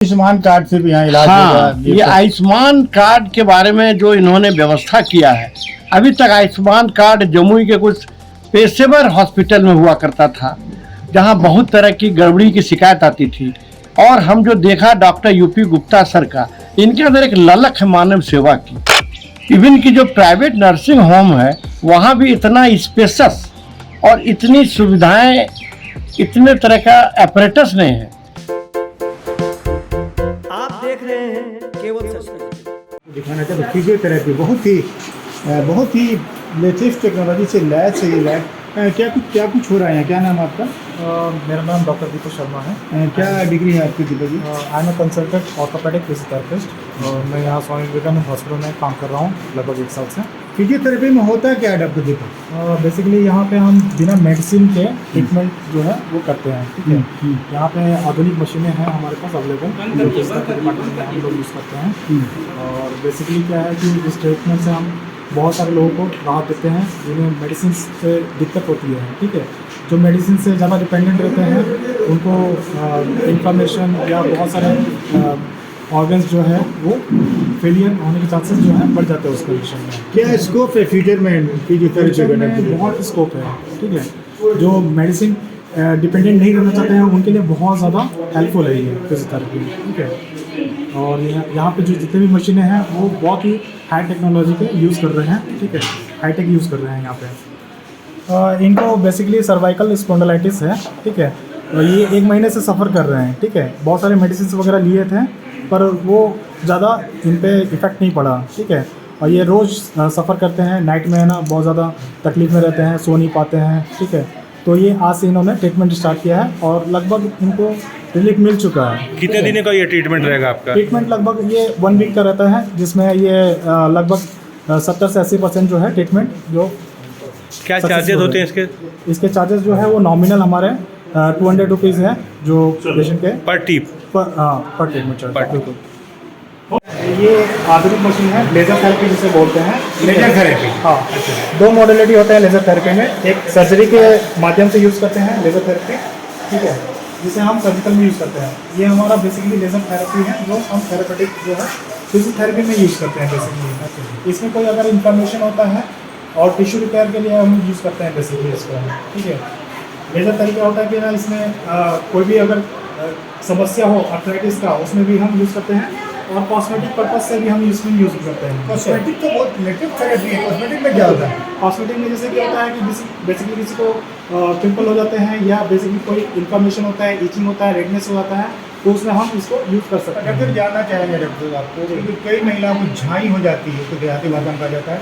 Ayushman card से भी यहाँ इलाज हाँ, होगा। ये आयुष्मान कार्ड के बारे में जो इन्होंने व्यवस्था किया है, अभी तक आयुष्मान कार्ड जमुई के कुछ पेशेवर हॉस्पिटल में हुआ करता था, जहाँ बहुत तरह की गड़बड़ी की शिकायत आती थी। और हम जो देखा डॉक्टर यूपी गुप्ता सर का, इनके अंदर एक ललक है मानव सेवा की। इवन की जो प्राइवेट नर्सिंग होम है, वहाँ भी इतना स्पेशस और इतनी सुविधाएं, इतने तरह का अपरेटस नहीं है। आप देख रहे हैं केवल सच। दिखाना चाहते फिजियोथेरेपी बहुत ही लेटेस्ट टेक्नोलॉजी से लैब से ये लैब क्या कुछ हो रहा है यहाँ। क्या नाम है आपका? मेरा नाम डॉक्टर दीपक शर्मा है। क्या डिग्री है आपकी Deepak ji? I am a consultant orthopaedic physiotherapist और मैं यहाँ स्वामी विवेकानंद हॉस्पिटल में काम कर रहा हूँ लगभग 1 साल से। फिजियोथेरेपी में होता है क्या डॉक्टर दीपक? बेसिकली यहाँ पे हम बिना मेडिसिन के ट्रीटमेंट जो है वो करते हैं, ठीक है। यहाँ पे आधुनिक मशीनें हैं हमारे पास अवेलेबल, जो फिजियोथेरेपी डिपार्टमेंट में हम लोग यूज़ करते हैं। और बेसिकली क्या है कि इस ट्रीटमेंट से हम बहुत सारे लोगों को राहत देते हैं जिन्हें मेडिसिन से दिक्कत होती है, ठीक है। जो मेडिसिन से ज़्यादा डिपेंडेंट रहते हैं उनको इन्फ्लेमेशन या बहुत सारे ऑर्गन्स जो है वो फेलियर होने के चांसेस जो है बढ़ जाते हैं उस कंडीशन में। क्या स्कोप है फ्यूचर में फिजियोथेरेपी करने के लिए? बहुत स्कोप है, ठीक है। जो मेडिसिन डिपेंडेंट नहीं रहना चाहते हैं उनके लिए बहुत ज़्यादा हेल्पफुल है ये फिजियोथेरेपी, ठीक है। और यहाँ पे जो जितने भी मशीनें हैं वो बहुत ही हाई टेक्नोलॉजी के यूज़ कर रहे हैं, ठीक है। हाईटेक यूज़ कर रहे हैं यहाँ पे। इनको बेसिकली सर्वाइकल स्पॉन्डिलाइटिस है, ठीक है। और ये 1 महीने से सफ़र कर रहे हैं, ठीक है। बहुत सारे मेडिसिन वगैरह लिए थे पर वो ज़्यादा इन पर इफ़ेक्ट नहीं पड़ा, ठीक है। और ये रोज़ सफ़र करते हैं, नाइट में है ना बहुत ज़्यादा तकलीफ़ में रहते हैं, सो नहीं पाते हैं, ठीक है। तो ये आज से इन्होंने ट्रीटमेंट स्टार्ट किया है और लगभग इनको रिलीफ मिल चुका है। कितने दिनों का ये ट्रीटमेंट रहेगा आपका? ट्रीटमेंट लगभग ये 1 वीक का रहता है, जिसमें ये लगभग 70 से 80% जो है ट्रीटमेंट जो क्या चार्जेस होते हैं इसके? इसके चार्जेस जो है वो नॉमिनल हमारे 200 रुपीज़ है जो पेशेंट के पर टिप? पर ट्रीटमेंट चार्ज बिल्कुल। ये आधुनिक मशीन है, लेज़र थेरेपी जिसे बोलते हैं। Laser therapy? हाँ, 2 मॉडलिटी होता है लेज़र थेरेपी में। एक सर्जरी के माध्यम से यूज़ करते हैं लेज़र थेरेपी, ठीक है, जिसे हम सर्जिकल में यूज़ करते हैं। ये हमारा बेसिकली लेज़र थेरेपी है जो हम थेरेपेटिक जो है फिजियोथेरेपी में यूज़ करते हैं बेसिकली। इसमें कोई अगर इन्फ्लेमेशन होता है और टिश्यू रिपेयर के लिए हम यूज़ करते हैं बेसिकली इसको, ठीक है। लेज़र थेरेपी होता है कि ना इसमें कोई भी अगर समस्या हो आर्थराइटिस का, उसमें भी हम यूज़ करते हैं। और कॉस्मेटिक पर्पज से भी हम इसमें यूज़ करते हैं। कॉस्मेटिक तो बहुत लेटेस्ट थेरेपी है। कॉस्मेटिक में क्या होता है? कॉस्मेटिक में जैसे क्या होता है कि बेसिकली किसी को पिंपल हो जाते हैं या बेसिकली कोई इन्फ्लेमेशन होता है, इचिंग होता है, रेडनेस हो जाता है, तो उसमें हम इसको यूज़ कर सकते हैं। डॉक्टर जानना चाहेंगे डॉक्टर आपको, क्योंकि कई महिलाओं को झाई हो जाती है, तो देहाती भाषा में कहा जाता है,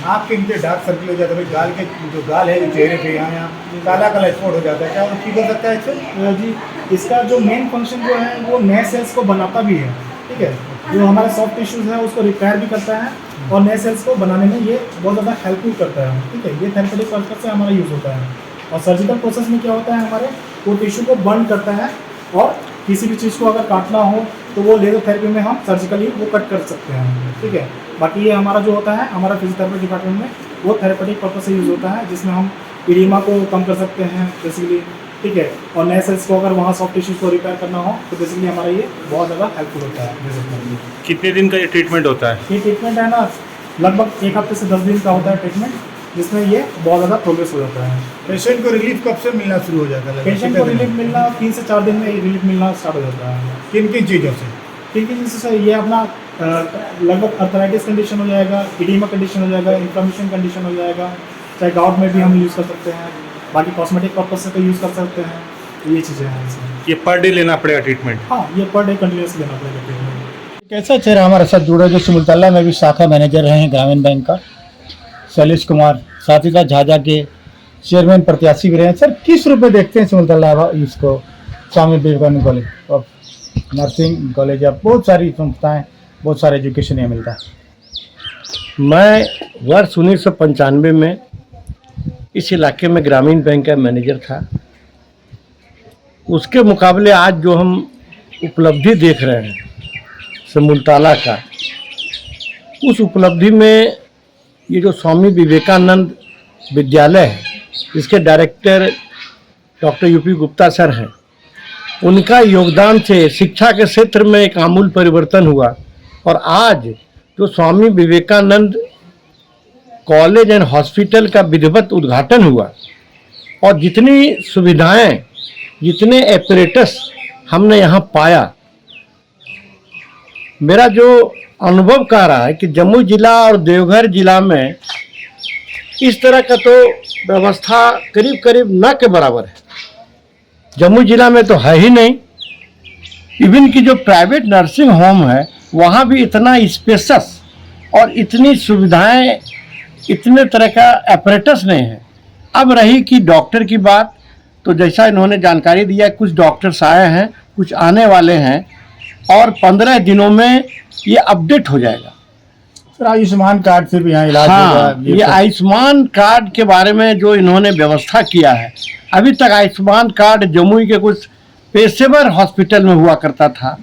आँख के नीचे डार्क सर्किल हो जाता है, गाल के जो गाल है जो चेहरे पे यहाँ काला काला स्पॉट हो जाता है, क्या वो ठीक हो सकता है इससे? जी, इसका जो मेन फंक्शन जो है वो नए सेल्स को बनाता भी है, ठीक है। जो हमारे सॉफ्ट टिश्यूज़ हैं उसको रिपेयर भी करता है और नए सेल्स को बनाने में ये बहुत ज़्यादा हेल्पफुल करता है, ठीक है। ये थेरेपेटिक पर्पज से हमारा यूज़ होता है। और सर्जिकल प्रोसेस में क्या होता है, हमारे वो टिश्यू को बर्न करता है और किसी भी चीज़ को अगर काटना हो तो वो लेज़र थेरेपी में हम सर्जिकली वो कट कर सकते हैं, ठीक है। बाकी ये हमारा जो होता है हमारा फिजियोथेरेपी डिपार्टमेंट में वो थेरेपेटिक पर्पज से यूज़ होता है, जिसमें हम इडिमा को कम कर सकते हैं बेसिकली, ठीक है। और नए सेल्स को अगर वहाँ सॉफ्ट टिश्यूज़ को रिपेयर करना हो तो बेसिकली हमारा ये बहुत ज़्यादा हेल्पफुल होता है। कितने दिन का ये ट्रीटमेंट होता है? ये ट्रीटमेंट है ना लगभग 1 हफ्ते से 10 दिन का होता है ट्रीटमेंट, जिसमें ये बहुत ज़्यादा प्रोग्रेस हो जाता है। पेशेंट को रिलीफ कब से मिलना शुरू हो जाता है? पेशेंट को रिलीफ मिलना 3 से 4 दिन में रिलीफ मिलना स्टार्ट हो जाता है। किन किन चीज़ों से? किन किन चीज़ों से? ये अपना लगभग अर्थराइटिस कंडीशन हो जाएगा, इडीमा कंडीशन हो जाएगा, इन्फ्लेमेशन कंडीशन हो जाएगा, चाहे गाउट में भी हम यूज़ कर सकते हैं। बाकी कॉस्मेटिक पर्पज से तो यूज़ कर सकते हैं। ये चीज़ें हैं इसमें। ये पर डे लेना पड़ेगा ट्रीटमेंट? हाँ, ये पर डे कंटिन्यूस लेना पड़ेगा ट्रीटमेंट। कैसा चेहरा हमारे साथ जुड़ा जो सिमुलतला में भी शाखा मैनेजर रहे हैं ग्रामीण बैंक का, शैलेश कुमार, साथ ही साथ झाझा के चेयरमैन प्रत्याशी भी रहे हैं। सर, किस रूप में देखते हैं सिमुलतला इसको, स्वामी विवेकानंद कॉलेज और नर्सिंग कॉलेज या बहुत सारी संस्थाएं, बहुत सारे एजुकेशन यहाँ मिलता है? मैं वर्ष 1995 में इस इलाके में ग्रामीण बैंक का मैनेजर था। उसके मुकाबले आज जो हम उपलब्धि देख रहे हैं सिमुलतला का, उस उपलब्धि में ये जो स्वामी विवेकानंद विद्यालय है, इसके director doctor UP Gupta sir हैं, उनका योगदान से शिक्षा के क्षेत्र में एक आमूल परिवर्तन हुआ और आज जो Swami Vivekananda college and hospital का विधिवत उद्घाटन हुआ और जितनी सुविधाएं, जितने एपरेटस हमने यहाँ पाया, मेरा जो अनुभव कह रहा है कि जम्मू जिला और देवघर जिला में इस तरह का तो व्यवस्था करीब करीब न के बराबर है। जम्मू जिला में तो है ही नहीं। इवन की जो प्राइवेट नर्सिंग होम है वहाँ भी इतना स्पेशस और इतनी सुविधाएं, इतने तरह का एपरेटस नहीं है। अब रही कि डॉक्टर की बात, तो जैसा इन्होंने जानकारी दिया, कुछ डॉक्टर्स आए हैं, कुछ आने वाले हैं और 15 दिनों में ये अपडेट हो जाएगा। सर आयुष्मान कार्ड से भी यहाँ इलाज हाँ, होगा? ये आयुष्मान कार्ड के बारे में जो इन्होंने व्यवस्था किया है, अभी तक आयुष्मान कार्ड जमुई के कुछ पेशेवर हॉस्पिटल में हुआ करता था,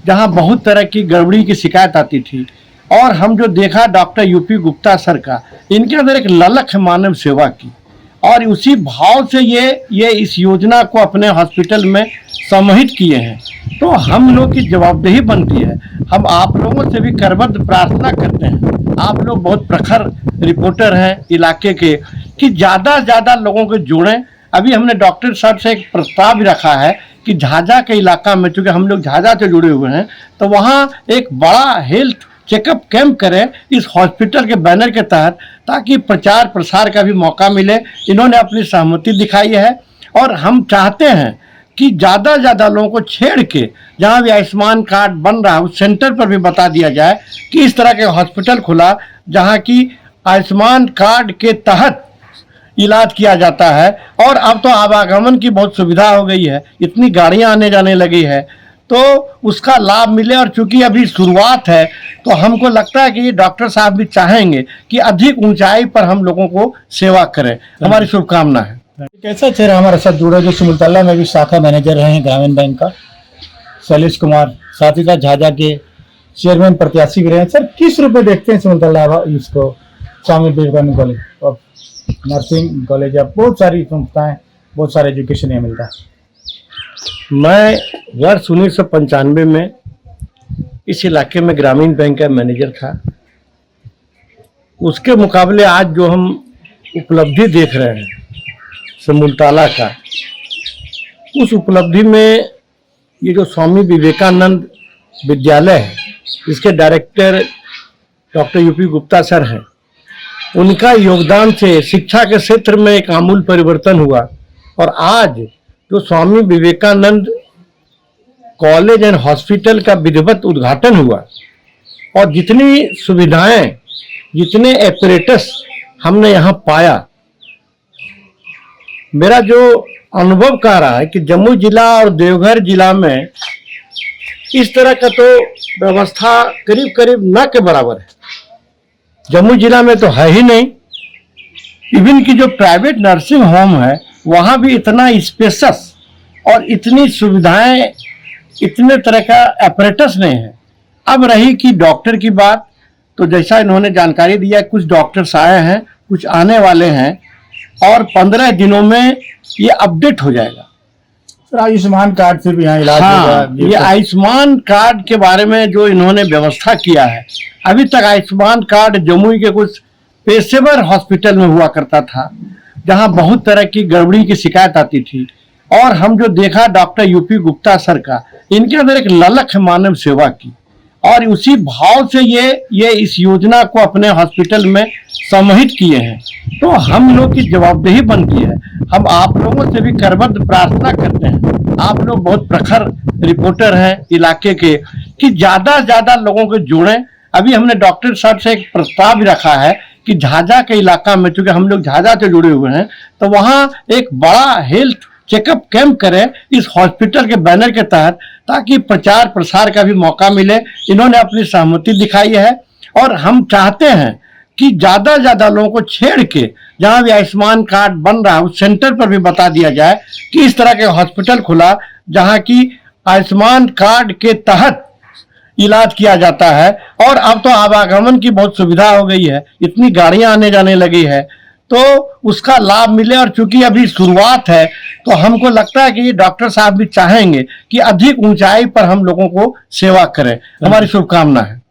जहाँ बहुत तरह की गड़बड़ी की शिकायत आती थी। और हम जो देखा डॉक्टर यूपी गुप्ता सर का, इनके अंदर एक ललक है मानव सेवा की, और उसी भाव से ये इस योजना को अपने हॉस्पिटल में समाहित किए हैं। तो हम लोग की जवाबदेही बनती है, हम आप लोगों से भी करबद्ध प्रार्थना करते हैं, आप लोग बहुत प्रखर रिपोर्टर हैं इलाके के, कि ज़्यादा से ज़्यादा लोगों को जोड़ें। अभी हमने डॉक्टर साहब से एक प्रस्ताव रखा है कि झाझा के इलाका में, चूँकि हम लोग झाझा से जुड़े हुए हैं, तो वहाँ एक बड़ा हेल्थ चेकअप कैंप करें इस हॉस्पिटल के बैनर के तहत, ताकि प्रचार प्रसार का भी मौका मिले। इन्होंने अपनी सहमति दिखाई है और हम चाहते हैं कि ज़्यादा से ज़्यादा लोगों को छेड़ के जहाँ भी आयुष्मान कार्ड बन रहा है उस सेंटर पर भी बता दिया जाए कि इस तरह के हॉस्पिटल खुला जहाँ की आयुष्मान कार्ड के तहत इलाज किया जाता है। और अब तो आवागमन की बहुत सुविधा हो गई है, इतनी गाड़ियाँ आने जाने लगी है, तो उसका लाभ मिले। और चूंकि अभी शुरुआत है, तो हमको लगता है कि ये डॉक्टर साहब भी चाहेंगे कि अधिक ऊंचाई पर हम लोगों को सेवा करें। हमारी शुभकामना है। कैसा चेहरा हमारे साथ जुड़ा जो सिमुलतला में भी शाखा मैनेजर रहे हैं ग्रामीण बैंक का, शैलेश कुमार, साथ ही साथ झाझा के चेयरमैन प्रत्याशी भी रहे हैं। सर किस रूप में देखते हैं सिमुलतला इसको, स्वामी विवेकानंद कॉलेज और नर्सिंग कॉलेज, या बहुत सारी संस्थाएं, बहुत सारे एजुकेशन यहाँ मिलता है? मैं वर्ष 1995 में इस इलाके में ग्रामीण बैंक का मैनेजर था। उसके मुकाबले आज जो हम उपलब्धि देख रहे हैं सिमुलतला का, उस उपलब्धि में ये जो स्वामी विवेकानंद विद्यालय है, इसके director doctor UP Gupta sir हैं, उनका योगदान से शिक्षा के क्षेत्र में एक आमूल परिवर्तन हुआ। और आज जो Swami Vivekananda college and hospital का विधिवत उद्घाटन हुआ और जितनी सुविधाएं, जितने एपरेटस हमने यहाँ पाया, मेरा जो अनुभव कह रहा है कि जम्मू जिला और देवघर जिला में इस तरह का तो व्यवस्था करीब करीब न के बराबर है। जम्मू जिला में तो है ही नहीं। इवन की जो प्राइवेट नर्सिंग होम है वहाँ भी इतना स्पेशस और इतनी सुविधाएं, इतने तरह का एपरेटस नहीं है। अब रही कि डॉक्टर की बात, तो जैसा इन्होंने जानकारी दिया, कुछ डॉक्टर्स आए हैं, कुछ आने वाले हैं और 15 दिनों में ये अपडेट हो जाएगा। सर आयुष्मान कार्ड से भी यहाँ इलाज हाँ, होगा? ये आयुष्मान कार्ड के बारे में जो इन्होंने व्यवस्था किया है, अभी तक आयुष्मान कार्ड जमुई के कुछ पेशेवर हॉस्पिटल में हुआ करता था, जहाँ बहुत तरह की गड़बड़ी की शिकायत आती थी। और हम जो देखा डॉक्टर यूपी गुप्ता सर का, इनके अंदर एक ललक है मानव सेवा की, और उसी भाव से ये इस योजना को अपने हॉस्पिटल में समाहित किए हैं। तो हम लोग की जवाबदेही बनती है, हम आप लोगों से भी करबद्ध प्रार्थना करते हैं, आप लोग बहुत प्रखर रिपोर्टर हैं इलाके के, कि ज़्यादा से ज़्यादा लोगों को जोड़ें। अभी हमने डॉक्टर साहब से एक प्रस्ताव रखा है कि झाझा के इलाका में, चूँकि हम लोग झाझा से जुड़े हुए हैं, तो वहाँ एक बड़ा हेल्थ चेकअप कैंप करें इस हॉस्पिटल के बैनर के तहत, ताकि प्रचार प्रसार का भी मौका मिले। इन्होंने अपनी सहमति दिखाई है और हम चाहते हैं कि ज़्यादा से ज़्यादा लोगों को छेड़ के जहाँ भी आयुष्मान कार्ड बन रहा है उस सेंटर पर भी बता दिया जाए कि इस तरह के हॉस्पिटल खुला जहाँ की आयुष्मान कार्ड के तहत इलाज किया जाता है। और अब तो आवागमन की बहुत सुविधा हो गई है, इतनी गाड़ियाँ आने जाने लगी है, तो उसका लाभ मिले। और चूंकि अभी शुरुआत है तो हमको लगता है कि डॉक्टर साहब भी चाहेंगे कि अधिक ऊंचाई पर हम लोगों को सेवा करें। हमारी शुभकामना है।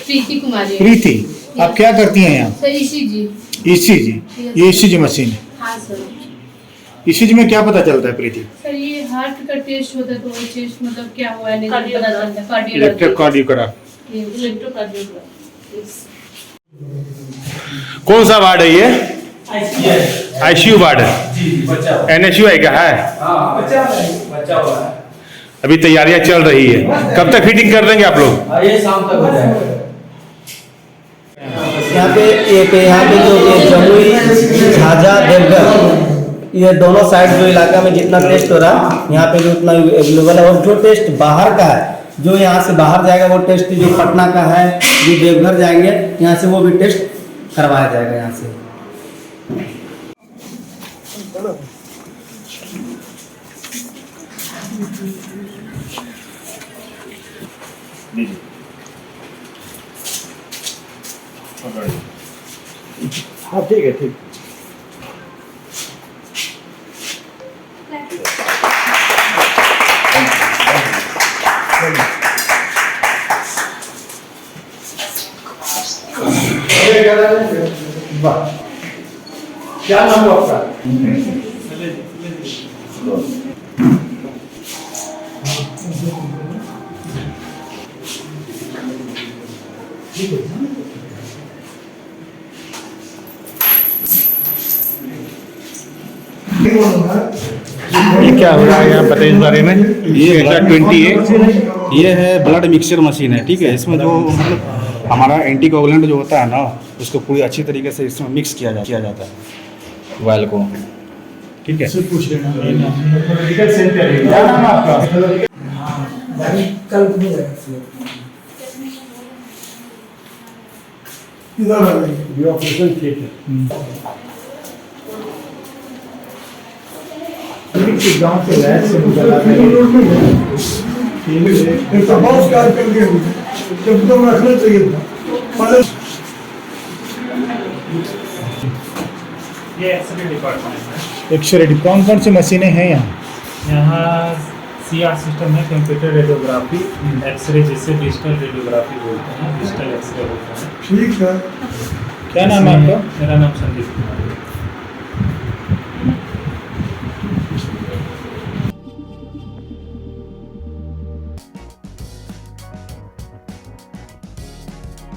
प्रीति कुमारी। प्रीति, आप क्या करती हैं यहाँ? Sir ECG. ईसीजी, ये ईसीजी मशीन है। हाँ सर। ईसीजी में क्या पता चलता है प्रीति? सर ये हार्ट का टेस्ट होता है तो वो टेस्ट मतलब क्या हुआ है नहीं पता चलता है। इलेक्ट्रोकार्डियोग्राफ। इलेक्ट्रोकार्डियोग्राफी। कौन सा वार्ड है ये? आईसीयू वार्ड है। एनएसयू है क्या है? अभी तैयारियां चल रही है, कब तक फिटिंग कर देंगे आप लोग? ये शाम तक हो जाएगा। यहाँ पे जो जमुई झाझा देवघर ये दोनों साइड जो इलाका में जितना टेस्ट हो रहा है यहाँ पे भी उतना अवेलेबल है। और जो टेस्ट बाहर का है, जो यहाँ से बाहर जाएगा वो टेस्ट जो पटना का है, जो देवघर जाएंगे यहाँ से वो भी टेस्ट करवाया जाएगा यहाँ से। हाँ ठीक है, ठीक। क्या नाम है आपका? ये क्या हो रहा है यहाँ, बताइए इस बारे में। ये 20 है। ये है ब्लड मिक्सचर मशीन है, ठीक है। इसमें जो मतलब हमारा एंटीकोगुलेंट जो होता है ना, उसको पूरी अच्छी तरीके से इसमें मिक्स किया जाता है वायल को, ठीक है। पूछ लेना मेडिकल सेंटर है। क्या नाम है आपका? ऑपरेशन थिएटर गाँव से लैब से निकला ये एक्सरे डिपार्टमेंट है। एक्सरे कौन कौन सी मशीनें हैं यहाँ? यहाँ CR सिस्टम है, कंप्यूटर रेडियोग्राफी, एक्सरे जिसे डिजिटल रेडियोग्राफी बोलते हैं, डिजिटल एक्सरे होता है। ठीक है। क्या नाम है आपका? मेरा नाम संदीप कुमार है।